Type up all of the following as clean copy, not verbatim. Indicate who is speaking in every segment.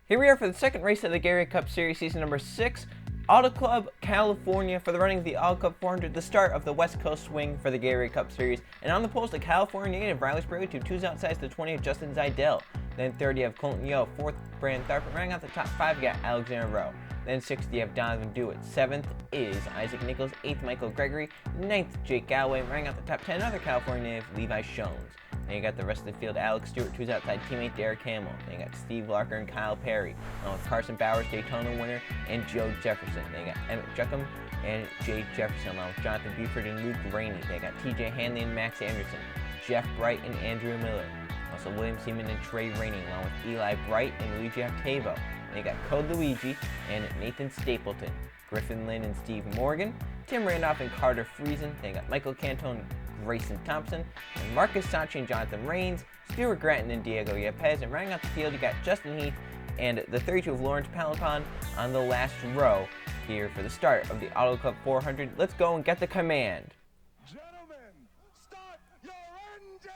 Speaker 1: Here we are for the second race of the Gatorade Cup Series, season number 6, Auto Club California, for the running of the Auto Club 400, the start of the West Coast swing for the Gatorade Cup Series. And on the poles, the California native Riley Sprague, 2s outside the 20th, Justin Zidell. Then 30, you have Colton Yo. 4th, Brandon Tharp. Running out the top 5, you got Alexander Rowe. Then 60, you have Donovan Dewitt. 7th is Isaac Nichols. 8th, Michael Gregory. 9th, Jake Galloway. Running out the top 10, another California native, Levi Shones. Then you got the rest of the field, Alex Stewart, 2s outside teammate Derek Hamill. Then you got Steve Larker and Kyle Perry, along with Carson Bowers, Daytona winner, and Joe Jefferson. Then you got Emmett Juckham and Jay Jefferson, along with Jonathan Buford and Luke Rainey. Then you got TJ Hanley and Max Anderson, Jeff Bright and Andrew Miller. Also William Seaman and Trey Rainey, along with Eli Bright and Luigi Octavo. Then you got Code Luigi and Nathan Stapleton, Griffin Lynn and Steve Morgan, Tim Randolph and Carter Friesen. Then you got Michael Cantone, Grayson Thompson, and Marcus Sachi and Jonathan Rains, Stuart Gratton and Diego Yepes. And running out the field, you got Justin Heath and the 32 of Lawrence Palapon on the last row here for the start of the Auto Club 400. Let's go and get the command.
Speaker 2: Gentlemen, start your engine!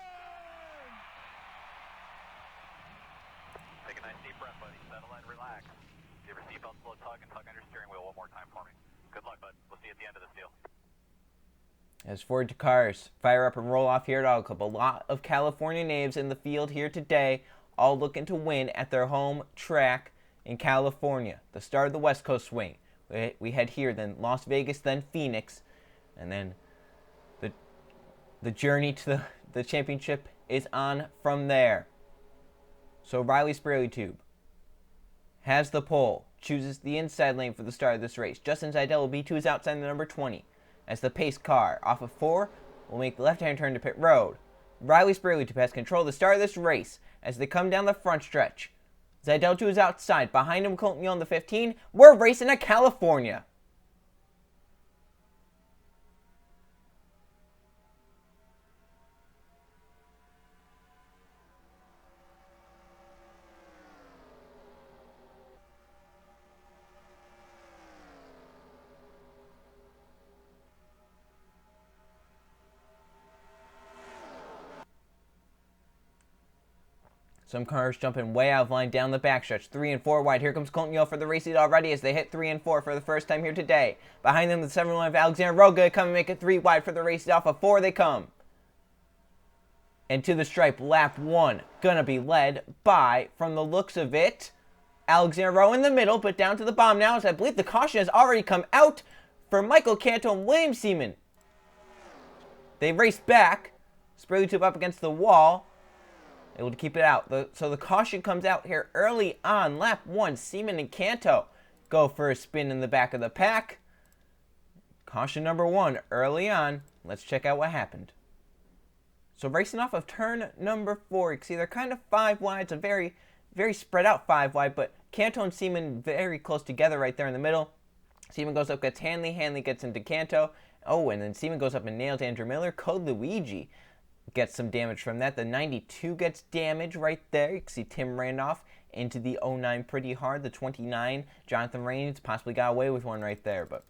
Speaker 3: Take a nice deep breath, buddy. Settle in, relax. Give your seatbelts a little tug and tug on your steering wheel one more time for me. Good luck, bud. We'll see you at the end of this deal.
Speaker 1: As 42 cars fire up and roll off here at Auto Club, a lot of California natives in the field here today, all looking to win at their home track in California. The start of the West Coast swing. We head here, then Las Vegas, then Phoenix, and then the journey to the championship is on from there. So Riley Sprague Tube has the pole, chooses the inside lane for the start of this race. Justin Zidell will be to his outside the number 20. As the pace car, off of 4, will make the left-hand turn to pit road. Riley Sprague Tube has control of the start of this race as they come down the front stretch. Zidell to his outside. Behind him, Colton Young, the 15. We're racing at California. Some cars jumping way out of line down the backstretch. 3 and 4 wide. Here comes Colton Yo for the race lead already as they hit 3 and 4 for the first time here today. Behind them, the 7-1 of Alexander Rowe come and make it 3 wide for the race lead. Off of 4 they come. And to the stripe, lap 1. Gonna be led by, from the looks of it, Alexander Rowe in the middle, but down to the bottom now as I believe the caution has already come out for Michael Canto and William Seaman. They race back. Sprague Tube up against the wall. Able to keep it out. So the caution comes out here early on. Lap 1, Seaman and Canto go for a spin in the back of the pack. Caution number 1 early on. Let's check out what happened. So racing off of turn number 4, you can see they're kind of 5 wide. It's a very, very spread out 5 wide, but Canto and Seaman very close together right there in the middle. Seaman goes up, gets Hanley. Hanley gets into Canto. Oh, and then Seaman goes up and nails Andrew Miller. Code Luigi gets some damage from that. The 92 gets damage right there. You can see Tim Randolph into the 09 pretty hard. The 29, Jonathan Rains, possibly got away with one right there. But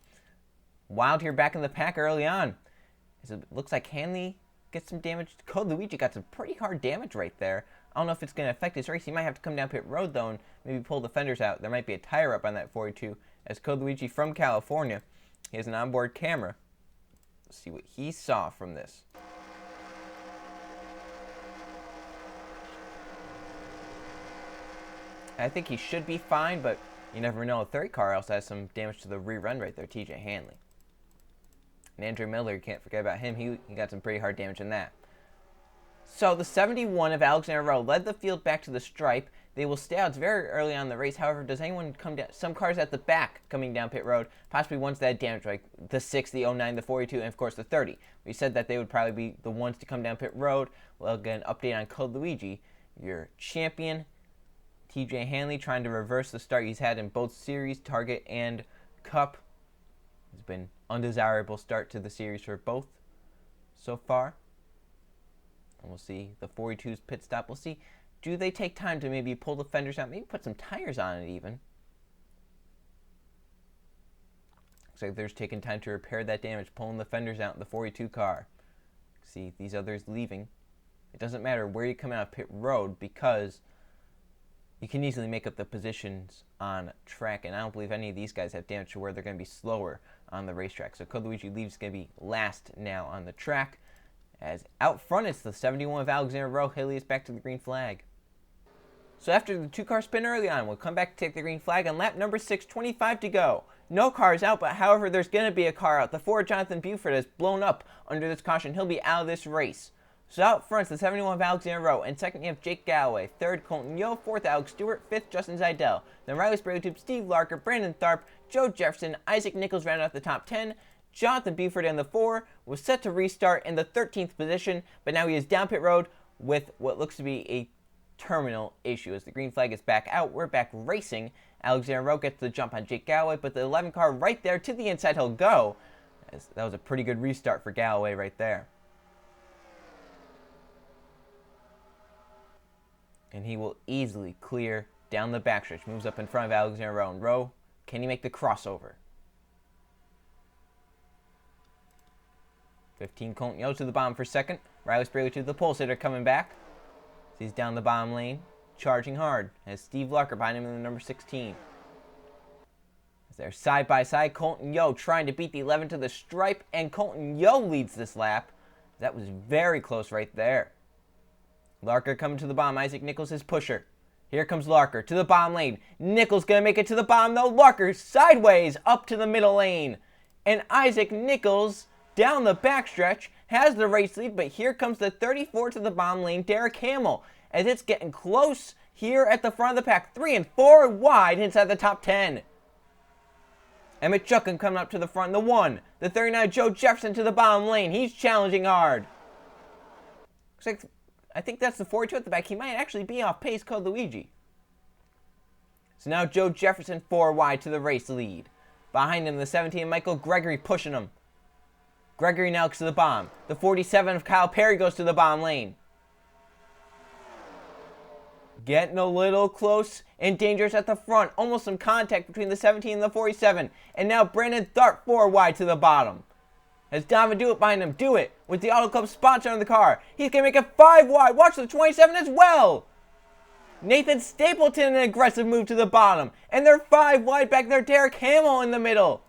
Speaker 1: wild here back in the pack early on. It looks like Hanley gets some damage. Code Luigi got some pretty hard damage right there. I don't know if it's going to affect his race. He might have to come down pit road, though, and maybe pull the fenders out. There might be a tire up on that 42. As Code Luigi from California, he has an onboard camera. Let's see what he saw from this. I think he should be fine, but you never know. A third car also has some damage to the rear end right there, TJ Hanley. And Andrew Miller, you can't forget about him. He got some pretty hard damage in that. So the 71 of Alexander Rowe led the field back to the stripe. They will stay out. It's very early on in the race. However, does anyone come down? Some cars at the back coming down pit road, possibly ones that had damage, like the 6, the 09, the 42, and of course the 30. We said that they would probably be the ones to come down pit road. We'll get an update on Code Luigi, your champion. TJ Hanley trying to reverse the start he's had in both series, Target and Cup. It's been undesirable start to the series for both so far. And we'll see the 42's pit stop. We'll see, do they take time to maybe pull the fenders out, maybe put some tires on it even. Looks like they're just taking time to repair that damage, pulling the fenders out in the 42 car. See these others leaving. It doesn't matter where you come out of pit road because you can easily make up the positions on track, and I don't believe any of these guys have damage to where they're going to be slower on the racetrack. So Code Luigi Leaves is going to be last now on the track. As out front, it's the 71 of Alexander Rowe. Haley is back to the green flag. So after the two-car spin early on, we'll come back to take the green flag on lap number 6, 25 to go. No cars out, but however, there's going to be a car out. The Ford Jonathan Buford has blown up under this caution. He'll be out of this race. So out front, the 71 of Alexander Rowe. And second, you have Jake Galloway. Third, Colton Yo. Fourth, Alex Stewart. Fifth, Justin Zidell. Then Riley Sprague, Steve Larker, Brandon Tharp, Joe Jefferson, Isaac Nichols rounded out the top 10. Jonathan Buford in the 4 was set to restart in the 13th position, but now he is down pit road with what looks to be a terminal issue. As the green flag is back out, we're back racing. Alexander Rowe gets the jump on Jake Galloway, but the 11 car right there to the inside he'll go. As that was a pretty good restart for Galloway right there. And he will easily clear down the backstretch. Moves up in front of Alexander Rowe. And Rowe, can he make the crossover? 15, Colton Yo to the bottom for second. Riley Sprague to the pole sitter coming back. He's down the bottom lane, charging hard. As Steve Larker behind him in the number 16. As they're side by side, Colton Yo trying to beat the 11 to the stripe. And Colton Yo leads this lap. That was very close right there. Larker coming to the bottom. Isaac Nichols his pusher. Here comes Larker to the bottom lane. Nichols going to make it to the bottom though. Larker sideways up to the middle lane. And Isaac Nichols down the backstretch has the race lead, but here comes the 34 to the bottom lane, Derek Hamill, as it's getting close here at the front of the pack. 3 and 4 wide inside the top 10. Emmett Chuckin coming up to the front in the 1. The 39 Joe Jefferson to the bottom lane. He's challenging hard. Looks like, I think that's the 42 at the back. He might actually be off pace, Code Luigi. So now Joe Jefferson 4 wide to the race lead. Behind him, the 17 Michael Gregory pushing him. Gregory now to the bottom. The 47 of Kyle Perry goes to the bottom lane. Getting a little close and dangerous at the front. Almost some contact between the 17 and the 47. And now Brandon Tharp 4 wide to the bottom. As Donovan Dewitt behind him. Dewitt with the Auto Club sponsor on the car. He's going to make it 5 wide. Watch the 27 as well. Nathan Stapleton an aggressive move to the bottom. And they're 5 wide back there. Derek Hamill in the middle.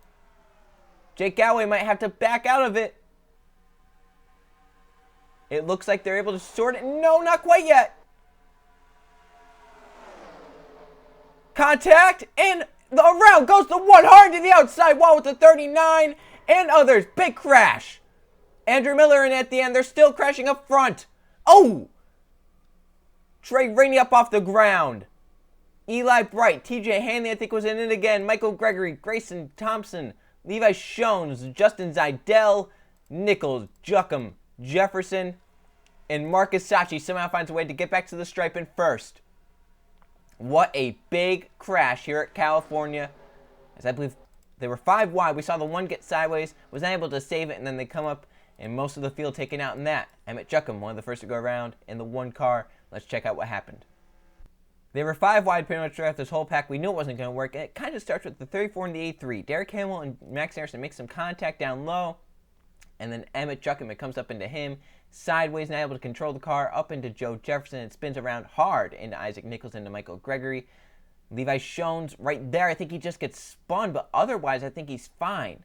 Speaker 1: Jake Galloway might have to back out of it. It looks like they're able to sort it. No, not quite yet. Contact, and around goes the 1 hard to the outside wall with the 39 and others. Big crash. Andrew Miller in at the end. They're still crashing up front. Oh! Trey Rainey up off the ground. Eli Bright, TJ Hanley I think was in it again. Michael Gregory, Grayson Thompson, Levi Shones, Justin Zidell, Nichols, Juckham, Jefferson, and Marcus Sachi somehow finds a way to get back to the stripe in first. What a big crash here at California. As I believe they were 5 wide. We saw the 1 get sideways, was not able to save it, and then they come up and most of the field taken out in that. Emmett Juckham, one of the first to go around in the 1 car. Let's check out what happened. They were 5 wide pretty much throughout this whole pack. We knew it wasn't going to work. And it kind of starts with the 34 and the A3. Derek Hamill and Max Harrison make some contact down low. And then Emmett Juckham, it comes up into him. Sideways, not able to control the car. Up into Joe Jefferson. It spins around hard into Isaac Nichols, into Michael Gregory. Levi Shones right there. I think he just gets spun. But otherwise, I think he's fine.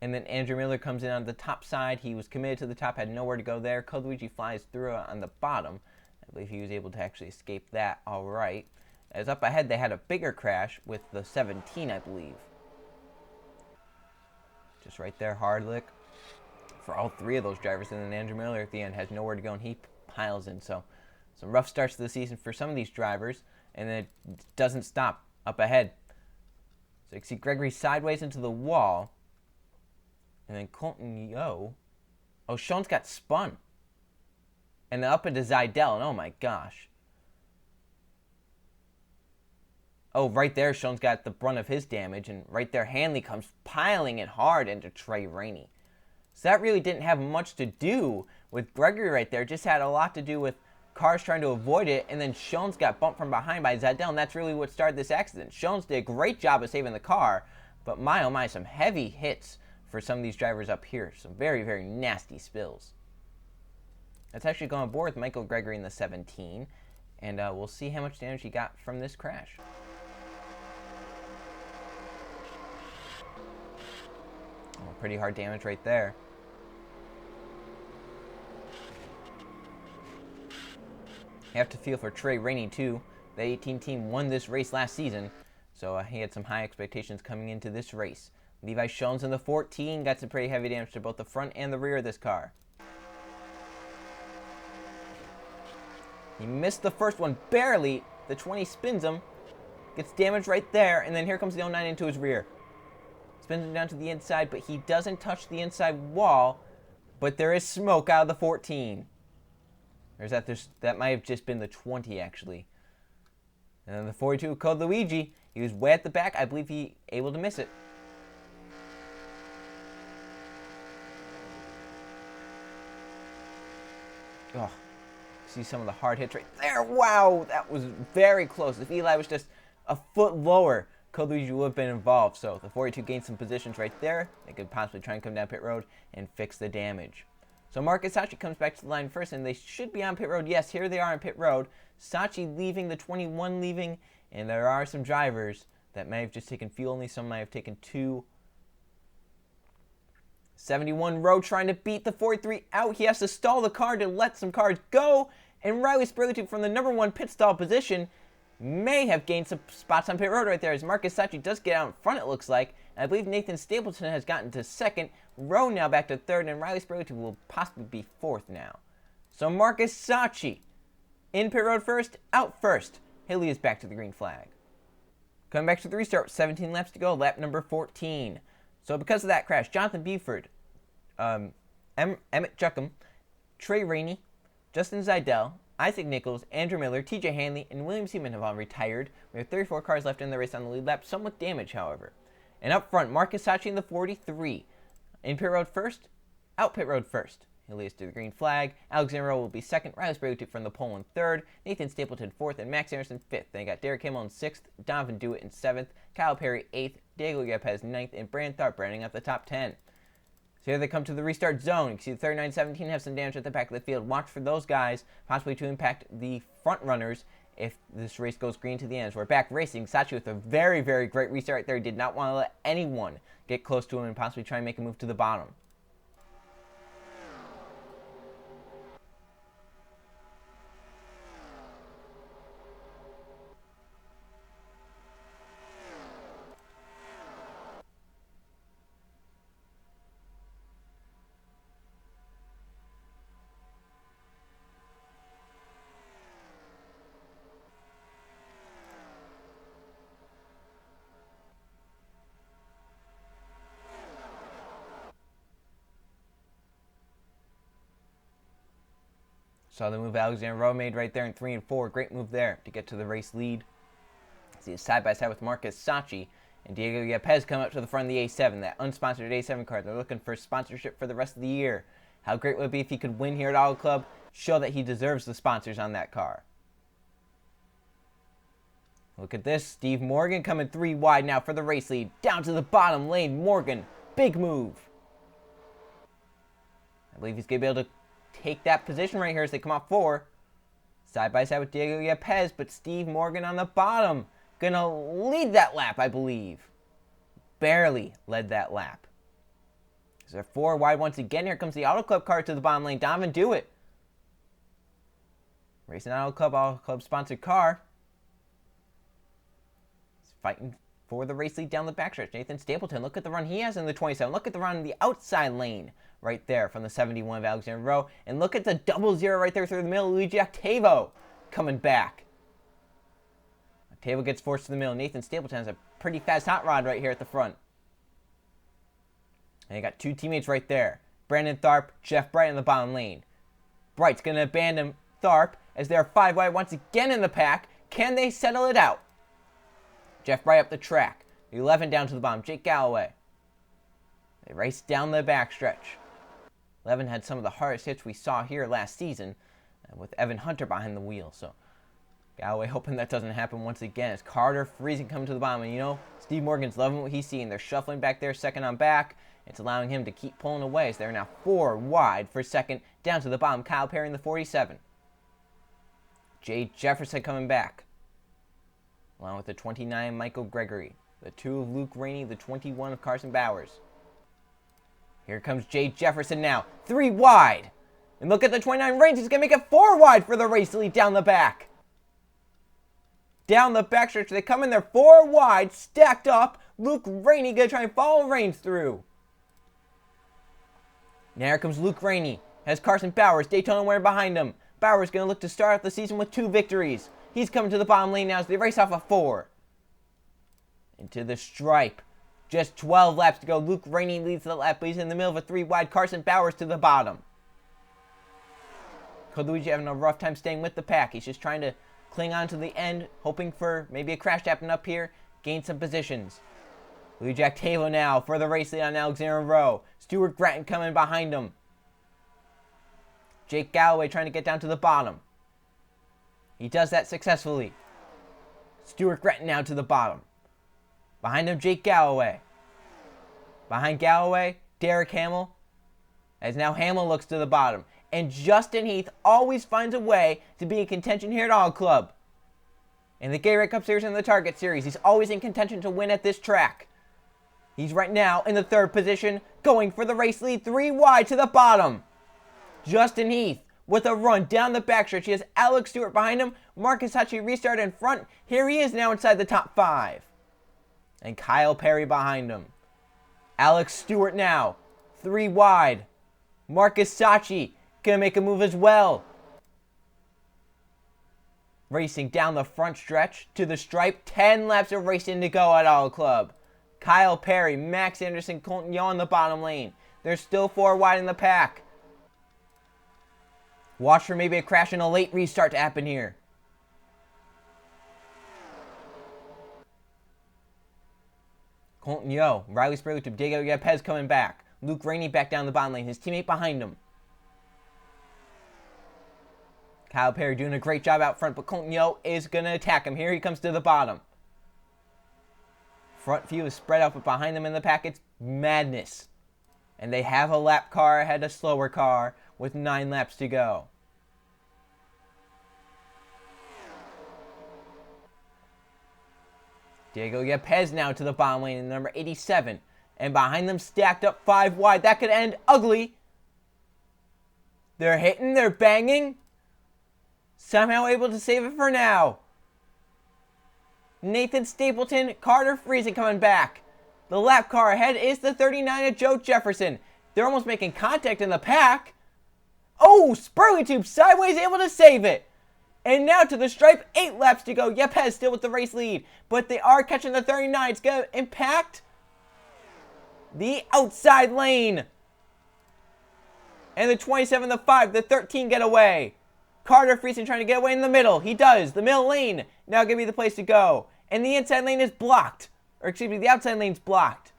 Speaker 1: And then Andrew Miller comes in on the top side. He was committed to the top. Had nowhere to go there. Code Luigi flies through on the bottom. I believe he was able to actually escape that all right. As up ahead, they had a bigger crash with the 17, I believe. Just right there, hard lick for all 3 of those drivers. And then Andrew Miller at the end has nowhere to go, and he piles in. So some rough starts to the season for some of these drivers. And then it doesn't stop up ahead. So you can see Gregory sideways into the wall. And then Colton Yo. Oh, Shones got spun. And then up into Zidell, and oh my gosh. Oh, right there, Shones got the brunt of his damage, and right there, Hanley comes piling it hard into Trey Rainey. So that really didn't have much to do with Gregory right there. It just had a lot to do with cars trying to avoid it, and then Shones got bumped from behind by Zidell, and that's really what started this accident. Shones did a great job of saving the car, but my oh my, some heavy hits for some of these drivers up here. Some very, very nasty spills. Let's actually go on board with Michael Gregory in the 17. And we'll see how much damage he got from this crash. Oh, pretty hard damage right there. You have to feel for Trey Rainey, too. The 18 team won this race last season, so he had some high expectations coming into this race. Levi Shones in the 14 got some pretty heavy damage to both the front and the rear of this car. He missed the first one barely. The 20 spins him, gets damaged right there, and then here comes the 09 into his rear. Spins him down to the inside, but he doesn't touch the inside wall, but there is smoke out of the 14. That might have just been the 20, actually. And then the 42 called Luigi. He was way at the back. I believe he able to miss it. Oh, see some of the hard hits right there. Wow, that was very close. If Eli was just a foot lower, Code Luigi would have been involved. So the 42 gained some positions right there. They could possibly try and come down pit road and fix the damage. So Marcus Sachi comes back to the line first, and they should be on pit road. Yes, here they are on pit road. Sachi leaving, the 21 leaving, and there are some drivers that may have just taken fuel. Only some might have taken two. 71 row trying to beat the 43 out. He has to stall the car to let some cars go, and Riley Spurley from the #1 pit stall position may have gained some spots on pit road right there, as Marcus Sachi does get out in front, it looks like. And I believe Nathan Stapleton has gotten to second. Rowe now back to third, and Riley Spurley will possibly be fourth now. So Marcus Sachi in pit road first, out first. Haley is back to the green flag. Coming back to the restart, 17 laps to go, lap number 14. So because of that crash, Jonathan Buford, Emmett Chuckham, Trey Rainey, Justin Zidell, Isaac Nichols, Andrew Miller, TJ Hanley, and William Seaman have all retired. We have 34 cars left in the race on the lead lap, some with damage, however. And up front, Marcus Sachi in the 43. In pit road first, out pit road first. He leads to the green flag. Alexander Rowe will be second. Riley Spurley from the pole in third. Nathan Stapleton fourth, and Max Anderson fifth. Then you got Derek Himmel in sixth, Donovan Dewitt in seventh, Kyle Perry eighth, Diego Yepes ninth, and Brandon Tharp rounding up the top 10. So here they come to the restart zone. You can see the 39-17 have some damage at the back of the field. Watch for those guys, possibly to impact the front runners if this race goes green to the end. So we're back racing. Sachi with a very, very great restart right there. He did not want to let anyone get close to him and possibly try and make a move to the bottom. Saw the move Alexander Rowe made right there in 3 and 4. Great move there to get to the race lead. See a side-by-side with Marcus Sachi and Diego Yepes come up to the front of the A7, that unsponsored A7 car. They're looking for sponsorship for the rest of the year. How great would it be if he could win here at Auto Club, show that he deserves the sponsors on that car. Look at this. Steve Morgan coming 3 wide now for the race lead. Down to the bottom lane. Morgan, big move. I believe he's going to be able to take that position right here as they come off 4. Side by side with Diego Yepes, but Steve Morgan on the bottom. Gonna lead that lap, I believe. Barely led that lap. So they're 4 wide once again. Here comes the Auto Club car to the bottom lane. Donovan Dewitt. Racing Auto Club sponsored car. He's fighting for the race lead down the backstretch. Nathan Stapleton, look at the run he has in the 27. Look at the run in the outside lane right there from the 71 of Alexander Rowe. And look at the 00 right there through the middle. Luigi Octavo coming back. Octavo gets forced to the middle. Nathan Stapleton has a pretty fast hot rod right here at the front. And you got 2 teammates right there. Brandon Tharp, Jeff Bright in the bottom lane. Bright's going to abandon Tharp as they are 5 wide once again in the pack. Can they settle it out? Jeff Bright up the track. 11 down to the bottom. Jake Galloway. They race down the backstretch. 11 had some of the hardest hits we saw here last season with Evan Hunter behind the wheel. So Galloway hoping that doesn't happen once again as Carter freezing coming to the bottom. And you know, Steve Morgan's loving what he's seeing. They're shuffling back there, second on back. It's allowing him to keep pulling away as they're now 4 wide for second. Down to the bottom, Kyle Perry in the 47. Jay Jefferson coming back, along with the 29 Michael Gregory, the 2 of Luke Rainey, the 21 of Carson Bowers. Here comes Jay Jefferson now, 3 wide. And look at the 29 range, he's going to make it 4 wide for the race lead down the back. Down the backstretch, they come in there 4 wide, stacked up. Luke Rainey going to try and follow Reigns through. Now here comes Luke Rainey, has Carson Bowers, Daytona winner behind him. Bowers going to look to start off the season with 2 victories. He's coming to the bottom lane now as they race off a 4. Into the stripe. Just 12 laps to go. Luke Rainey leads the lap, but he's in the middle of a 3 wide. Carson Bowers to the bottom. Code Luigi having a rough time staying with the pack. He's just trying to cling on to the end, hoping for maybe a crash to happen up here, gain some positions. Luigi Octavo now for the race lead on Alexander Rowe. Stuart Gratton coming behind him. Jake Galloway trying to get down to the bottom. He does that successfully. Stuart Gratton now to the bottom. Behind him, Jake Galloway. Behind Galloway, Derek Hamill. As now Hamill looks to the bottom. And Justin Heath always finds a way to be in contention here at All Club. In the Gatorade Cup Series and the Target Series, he's always in contention to win at this track. He's right now in the 3rd position, going for the race lead, 3 wide to the bottom. Justin Heath with a run down the backstretch. He has Alex Stewart behind him. Marcus Hutchie restart in front. Here he is now inside the top 5. And Kyle Perry behind him. Alex Stewart now, 3 wide. Marcus Sachi gonna make a move as well. Racing down the front stretch to the stripe. 10 laps of racing to go at All Club. Kyle Perry, Max Anderson, Colton Yo in the bottom lane. There's still 4 wide in the pack. Watch for maybe a crash and a late restart to happen here. Colton Yo, Riley Spurley, Diego Yepes coming back. Luke Rainey back down the bottom lane. His teammate behind him. Kyle Perry doing a great job out front, but Colton Yo is going to attack him. Here he comes to the bottom. Front view is spread out, but behind them in the pack, it's madness. And they have a lap car ahead, a slower car, with 9 laps to go. Diego Yepes now to the bottom lane in number 87. And behind them stacked up 5 wide. That could end ugly. They're hitting, they're banging. Somehow able to save it for now. Nathan Stapleton, Carter Friesen coming back. The lap car ahead is the 39 of Joe Jefferson. They're almost making contact in the pack. Oh, Spurley Tube sideways able to save it. And now to the stripe, 8 laps to go. Yepes still with the race lead. But they are catching the 39. It's going to impact the outside lane. And the 27, the 5, the 13 get away. Carter Friesen trying to get away in the middle. He does. The middle lane now going to be the place to go. And the inside lane is blocked. Or excuse me, the outside lane's blocked.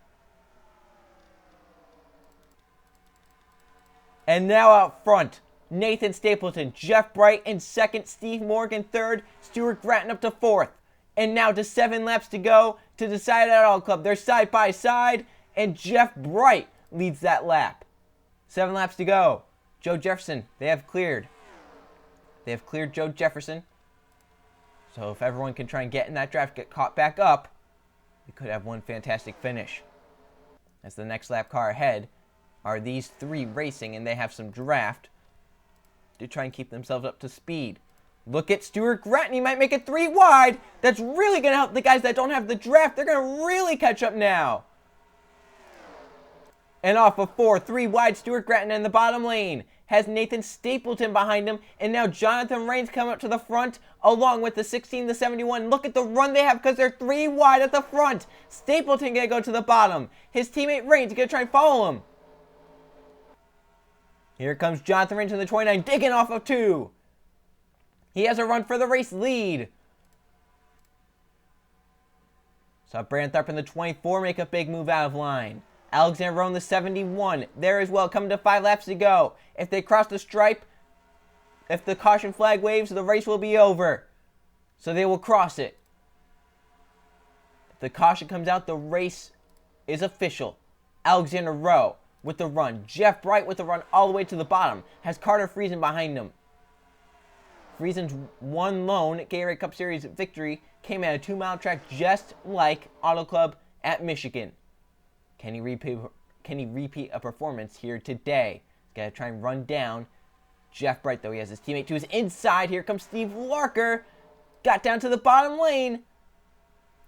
Speaker 1: And now out front, Nathan Stapleton, Jeff Bright in 2nd, Steve Morgan 3rd, Stuart Gratton up to 4th. And now to 7 laps to go to decide at All Club. They're side by side, and Jeff Bright leads that lap. 7 laps to go. Joe Jefferson, they have cleared. They have cleared Joe Jefferson. So if everyone can try and get in that draft, get caught back up, we could have one fantastic finish. As the next lap car ahead are these 3 racing, and they have some draft to try and keep themselves up to speed. Look at Stuart Gratton. He might make it 3 wide. That's really going to help the guys that don't have the draft. They're going to really catch up now. And off of 4, 3 wide, Stuart Gratton in the bottom lane. Has Nathan Stapleton behind him. And now Jonathan Rains coming up to the front along with the 16, the 71. Look at the run they have because they're 3 wide at the front. Stapleton going to go to the bottom. His teammate Rains going to try and follow him. Here comes Jonathan Rains in the 29, digging off of 2. He has a run for the race lead. Saw Brandon Tharp in the 24 make a big move out of line. Alexander Rowe in the 71 there as well, coming to 5 laps to go. If they cross the stripe, if the caution flag waves, the race will be over. So they will cross it. If the caution comes out, the race is official. Alexander Rowe with the run. Jeff Bright with the run all the way to the bottom. Has Carter Friesen behind him. Friesen's one lone Gatorade Cup Series victory came at a 2-mile track just like Auto Club at Michigan. Can he repeat a performance here today? He's got to try and run down Jeff Bright, though. He has his teammate to his inside. Here comes Steve Larker. Got down to the bottom lane.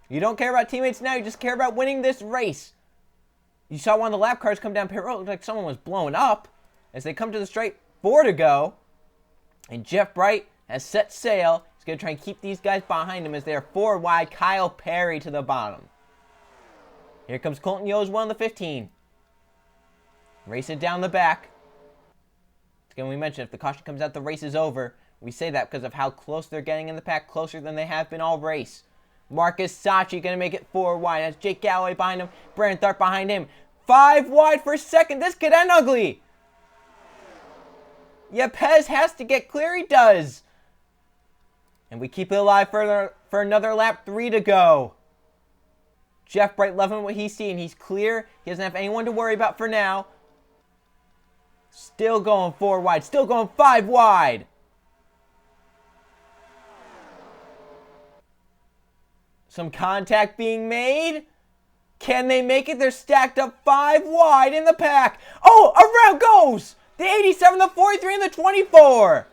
Speaker 1: You don't care about teammates now. You just care about winning this race. You saw one of the lap cars come down pit road. It looked like someone was blowing up as they come to the straight. 4 to go. And Jeff Bright has set sail. He's going to try and keep these guys behind him as they are 4 wide. Kyle Perry to the bottom. Here comes Colton Yo's 1 on the 15. Race it down the back. Again, we mentioned if the caution comes out, the race is over. We say that because of how close they're getting in the pack, closer than they have been all race. Marcus Sachi going to make it 4 wide. That's Jake Galloway behind him. Brandon Tharp behind him. 5 wide for second. This could end ugly. Pez has to get clear. He does. And we keep it alive for another lap. 3 to go. Jeff Bright loving what he's seeing. He's clear. He doesn't have anyone to worry about for now. Still going 4 wide. Still going 5 wide. Some contact being made. Can they make it? They're stacked up 5 wide in the pack. Oh, around goes the 87, the 43, and the 24.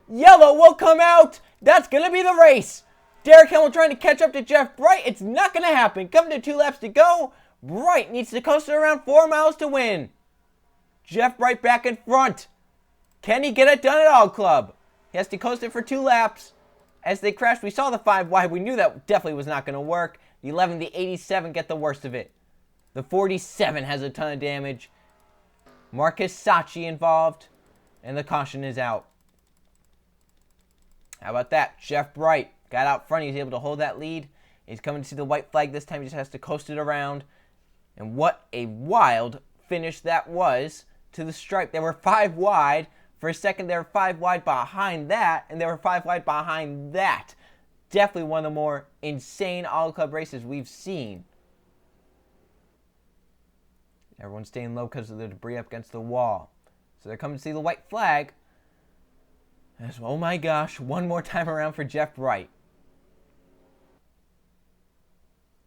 Speaker 1: Yellow will come out. That's going to be the race. Derek Hamill trying to catch up to Jeff Bright. It's not going to happen. Coming to 2 laps to go. Bright needs to coast it around 4 miles to win. Jeff Bright back in front. Can he get it done at All Club? He has to coast it for 2 laps. As they crashed, we saw the 5 wide. We knew that definitely was not going to work. The 11, the 87 get the worst of it. The 47 has a ton of damage. Marcus Sachi involved. And the caution is out. How about that? Jeff Bright got out front. He's able to hold that lead. He's coming to see the white flag this time. He just has to coast it around. And what a wild finish that was to the stripe. They were 5 wide. For a second, they were 5 wide behind that. And they were 5 wide behind that. Definitely one of the more insane Auto Club races we've seen. Everyone's staying low because of the debris up against the wall. So they're coming to see the white flag. And oh my gosh, one more time around for Jeff Bright.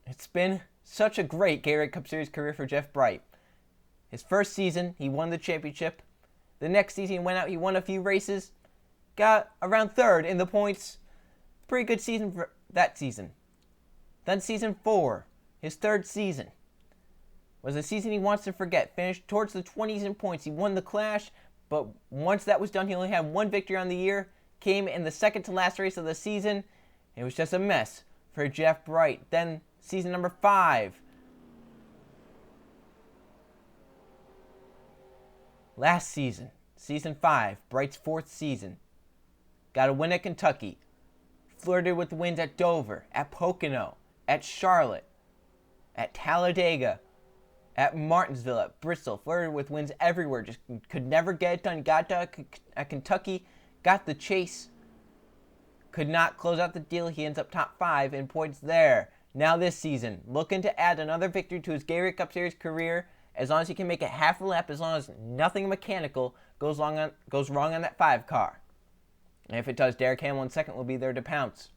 Speaker 1: It's been such a great Gatorade Cup Series career for Jeff Bright. His first season, he won the championship. The next season, he went out, he won a few races. Got around 3rd in the points. Pretty good season for that season. Then season 4, his 3rd season, was a season he wants to forget. Finished towards the 20s in points. He won the Clash, but once that was done, he only had 1 victory on the year. Came in the second to last race of the season. It was just a mess for Jeff Bright. Then season number 5. Last season, season 5, Bright's 4th season. Got a win at Kentucky. Flirted with wins at Dover, at Pocono, at Charlotte, at Talladega, at Martinsville, at Bristol. Flirted with wins everywhere. Just could never get it done. Got to at Kentucky, got the chase. Could not close out the deal. He ends up top 5 in points there. Now this season, looking to add another victory to his Gatorade Cup Series career. As long as he can make it half a lap, as long as nothing mechanical goes wrong on that 5 car. And if it does, Derek Hamill in second will be there to pounce.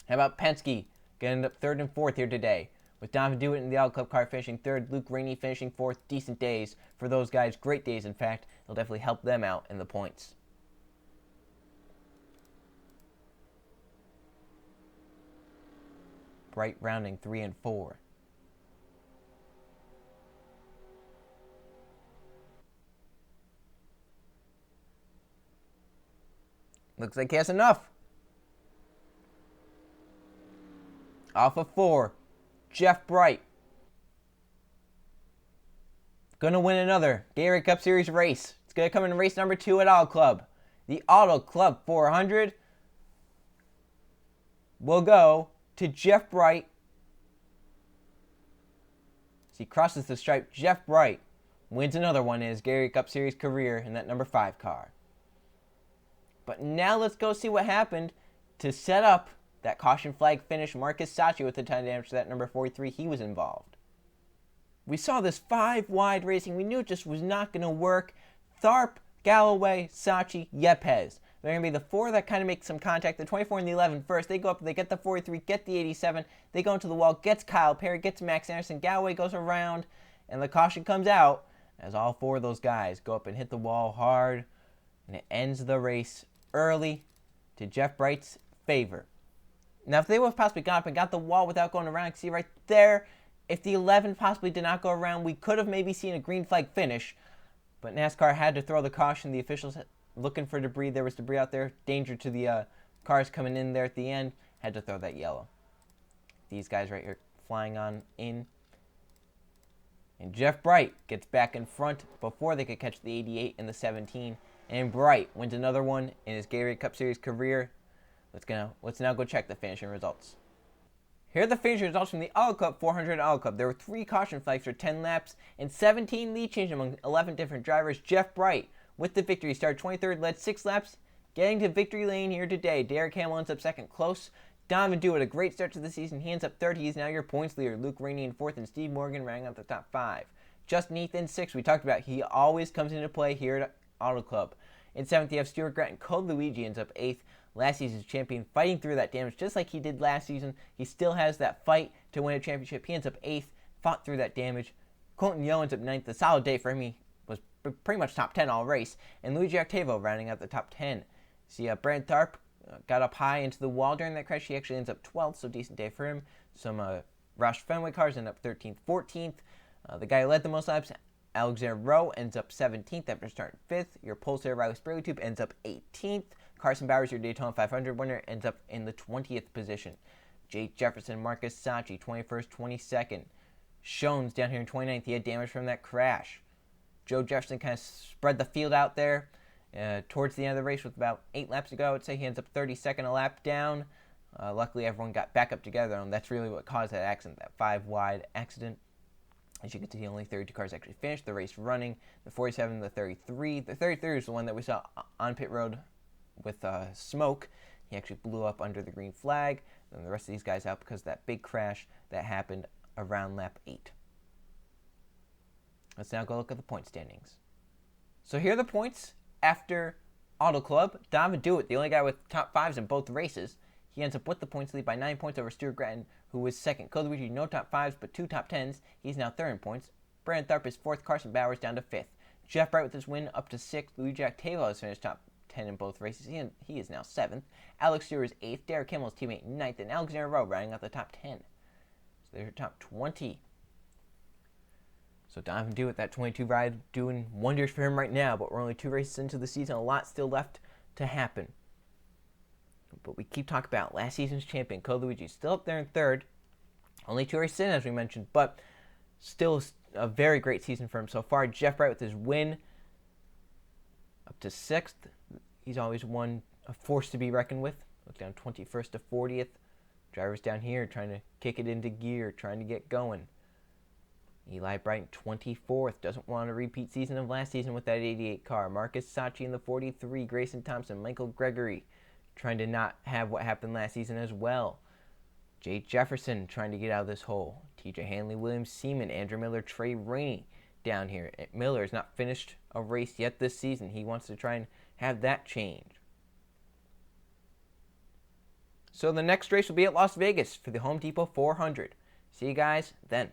Speaker 1: How about Penske? Getting up 3rd and 4th here today. With Donovan Dewitt in the Auto Club car finishing 3rd, Luke Rainey finishing 4th. Decent days for those guys. Great days, in fact. It'll definitely help them out in the points. Bright rounding 3 and 4. Looks like he has enough. Off of 4. Jeff Bright. Gonna win another Gatorade Cup Series race. It's gonna come in race number 2 at Auto Club. The Auto Club 400 will go to Jeff Bright. As he crosses the stripe, Jeff Bright wins another one in his Gatorade Cup Series career in that number 5 car. But now let's go see what happened to set up that caution flag finish. Marcus Sachi with the ton of damage to that number 43. He was involved. We saw this 5 wide racing. We knew it just was not going to work. Tharp, Galloway, Sachi, Yepes. They're going to be the 4 that kind of make some contact. The 24 and the 11 first. They go up, they get the 43, get the 87. They go into the wall, gets Kyle Perry, gets Max Anderson. Galloway goes around, and the caution comes out as all 4 of those guys go up and hit the wall hard. And it ends the race early to Jeff Bright's favor. Now, if they would have possibly gone up and got the wall without going around, you can see right there, if the 11 possibly did not go around, we could have maybe seen a green flag finish. But NASCAR had to throw the caution. The officials looking for debris. There was debris out there. Danger to the cars coming in there at the end. Had to throw that yellow. These guys right here flying on in. And Jeff Bright gets back in front before they could catch the 88 and the 17. And Bright wins another one in his Gatorade Cup Series career. Let's now go check the finishing results. Here are the finishing results from the Auto Club 400 Auto Club. There were 3 caution flags for 10 laps and 17 lead changes among 11 different drivers. Jeff Bright with the victory started 23rd, led 6 laps, getting to victory lane here today. Derek Hamill ends up second, close. Donovan Dewitt, a great start to the season. He ends up third. He's now your points leader. Luke Rainey in 4th, and Steve Morgan rounding out the top 5. Justin Heath in 6th. We talked about he always comes into play here at Auto Club. In 7th, you have Stuart Grant, and Code Luigi ends up 8th. Last season's champion, fighting through that damage just like he did last season. He still has that fight to win a championship. He ends up 8th, fought through that damage. Colton Yeo ends up 9th. A solid day for him. He was pretty much top 10 all race. And Luigi Octavo rounding out the top 10. See, Brad Tharp got up high into the wall during that crash. He actually ends up 12th, so decent day for him. Some Roush Fenway cars end up 13th, 14th. The guy who led the most laps, Alexander Rowe, ends up 17th after starting 5th. Your Pulsar Riley Sprague-Tube ends up 18th. Carson Bowers, your Daytona 500 winner, ends up in the 20th position. Jake Jefferson, Marcus Sachi, 21st, 22nd. Shones down here in 29th. He had damage from that crash. Joe Jefferson kind of spread the field out there towards the end of the race with about 8 laps to go. I would say he ends up 32nd a lap down. Luckily, everyone got back up together, and that's really what caused that accident, that 5-wide accident. As you can see, only 32 cars actually finished the race running. The 47, the 33. The 33 is the one that we saw on pit road with smoke. He actually blew up under the green flag. And the rest of these guys out because of that big crash that happened around lap 8. Let's now go look at the point standings. So here are the points after Auto Club. Donovan Dewitt, the only guy with top 5s in both races. He ends up with the points lead by 9 points over Stuart Gratton, who was second. Code Luigi, no top 5s, but 2 top 10s. He's now third in points. Brandon Tharp is 4th. Carson Bowers down to 5th. Jeff Bright with his win up to 6th. Luigi Octavo has finished top 10 in both races. He is now 7th. Alex Stewart is 8th. Derek Hamill's teammate 9th. And Alexander Rowe rounding out the top 10. So there's your top 20. So Donovan Dewitt, that 22 ride, doing wonders for him right now. But we're only 2 races into the season. A lot still left to happen. But we keep talking about last season's champion, Code Luigi, still up there in 3rd. Only 2 races in, as we mentioned, but still a very great season for him so far. Jeff Bright with his win up to 6th. He's always a force to be reckoned with. Look down 21st to 40th. Drivers down here trying to kick it into gear, trying to get going. Eli Bright 24th. Doesn't want a repeat season of last season with that 88 car. Marcus Sachi in the 43. Grayson Thompson, Michael Gregory trying to not have what happened last season as well. Jake Jefferson trying to get out of this hole. TJ Hanley, William Seaman, Andrew Miller, Trey Rainey down here. Miller has not finished a race yet this season. He wants to try and have that change. So the next race will be at Las Vegas for the Home Depot 400. See you guys then.